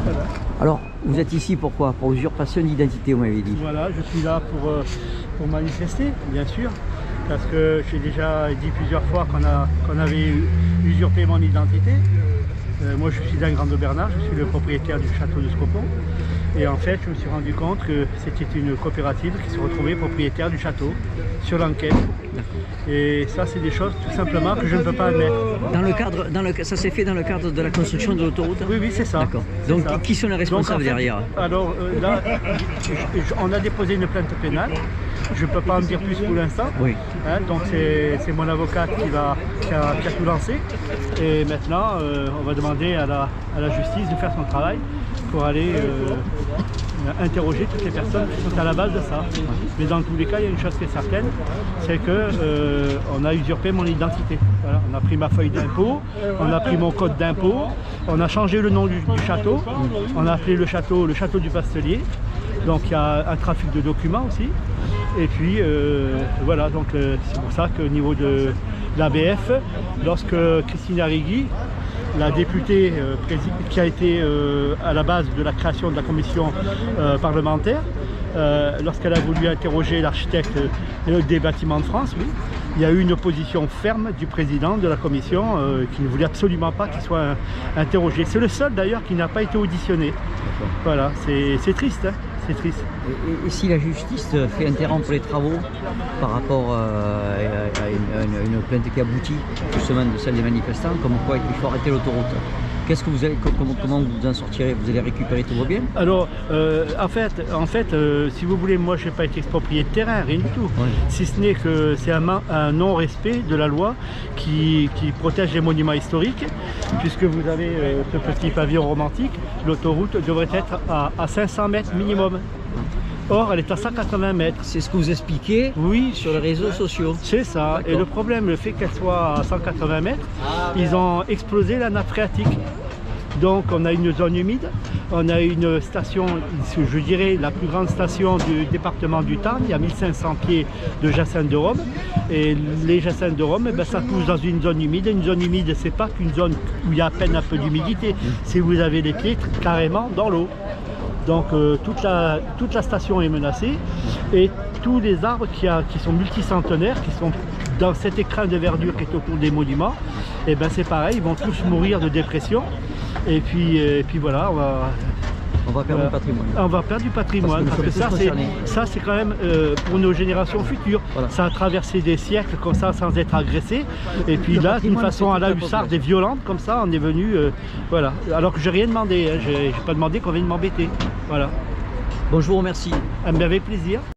Voilà. Alors, vous êtes ici pourquoi? Pour usurpation d'identité, vous m'avez dit. Voilà, je suis là pour manifester, bien sûr, parce que j'ai déjà dit plusieurs fois qu'on avait usurpé mon identité. Moi, je suis d'un Grand de Bernard, je suis le propriétaire du château de Scopon. Et en fait, je me suis rendu compte que c'était une coopérative qui se retrouvait propriétaire du château sur l'enquête. Et ça, c'est des choses tout simplement que je ne peux pas admettre. Ça s'est fait dans le cadre de la construction de l'autoroute? Oui, oui, c'est ça. D'accord. Donc, ça. qui sont les responsables Donc, en fait, derrière? Alors là, on a déposé une plainte pénale. Je ne peux pas en dire plus pour l'instant. Oui. Hein, donc c'est mon avocat qui a tout lancé. Et maintenant, on va demander à la justice de faire son travail pour aller interroger toutes les personnes qui sont à la base de ça. Mais dans tous les cas, il y a une chose qui est certaine, c'est que on a usurpé mon identité. Voilà, on a pris ma feuille d'impôt, on a pris mon code d'impôt, on a changé le nom du château, on a appelé le château du Pastelier. Donc il y a un trafic de documents aussi. Et puis voilà, donc c'est pour ça qu'au niveau de l'ABF, lorsque Christine Arrighi, la députée qui a été à la base de la création de la commission parlementaire, lorsqu'elle a voulu interroger l'architecte des bâtiments de France, oui, il y a eu une opposition ferme du président de la commission qui ne voulait absolument pas qu'il soit interrogé. C'est le seul d'ailleurs qui n'a pas été auditionné. Voilà, c'est triste, hein, c'est triste. Et si la justice fait interrompre les travaux par rapport à une plainte qui aboutit justement de celle des manifestants, comme quoi il faut arrêter l'autoroute, qu'est-ce que vous allez, comment vous en sortirez? Vous allez récupérer tous vos biens? Alors, en fait, si vous voulez, moi je n'ai pas été exproprié de terrain, rien du tout. Oui. Si ce n'est que c'est un non-respect de la loi qui protège les monuments historiques, puisque vous avez ce petit pavillon romantique, l'autoroute devrait être à 500 mètres minimum. Or, elle est à 180 mètres. C'est ce que vous expliquez, oui, sur les réseaux sociaux. C'est ça. Et le problème, le fait qu'elle soit à 180 mètres, ils ont explosé la nappe phréatique. Donc on a une zone humide, on a une station, je dirais la plus grande station du département du Tarn, il y a 1500 pieds de jacinthe de Rome. Et les jacinthes de Rome, ben, ça pousse dans une zone humide. Une zone humide, c'est pas qu'une zone où il y a à peine un peu d'humidité, c'est vous avez les pieds carrément dans l'eau. Donc toute la station est menacée et tous les arbres qui sont multicentenaires, qui sont dans cet écrin de verdure qui est autour des monuments, et ben c'est pareil, ils vont tous mourir de dépression. Et puis voilà, on va perdre du patrimoine. On va perdre du patrimoine, parce que ça c'est quand même pour nos générations futures. Voilà. Ça a traversé des siècles comme ça sans être agressé. Et puis là, d'une façon à la hussarde et violente, comme ça, on est venu, voilà. Alors que j'ai rien demandé, hein. J'ai pas demandé qu'on vienne m'embêter. Voilà. Bon, je vous remercie. Avec plaisir.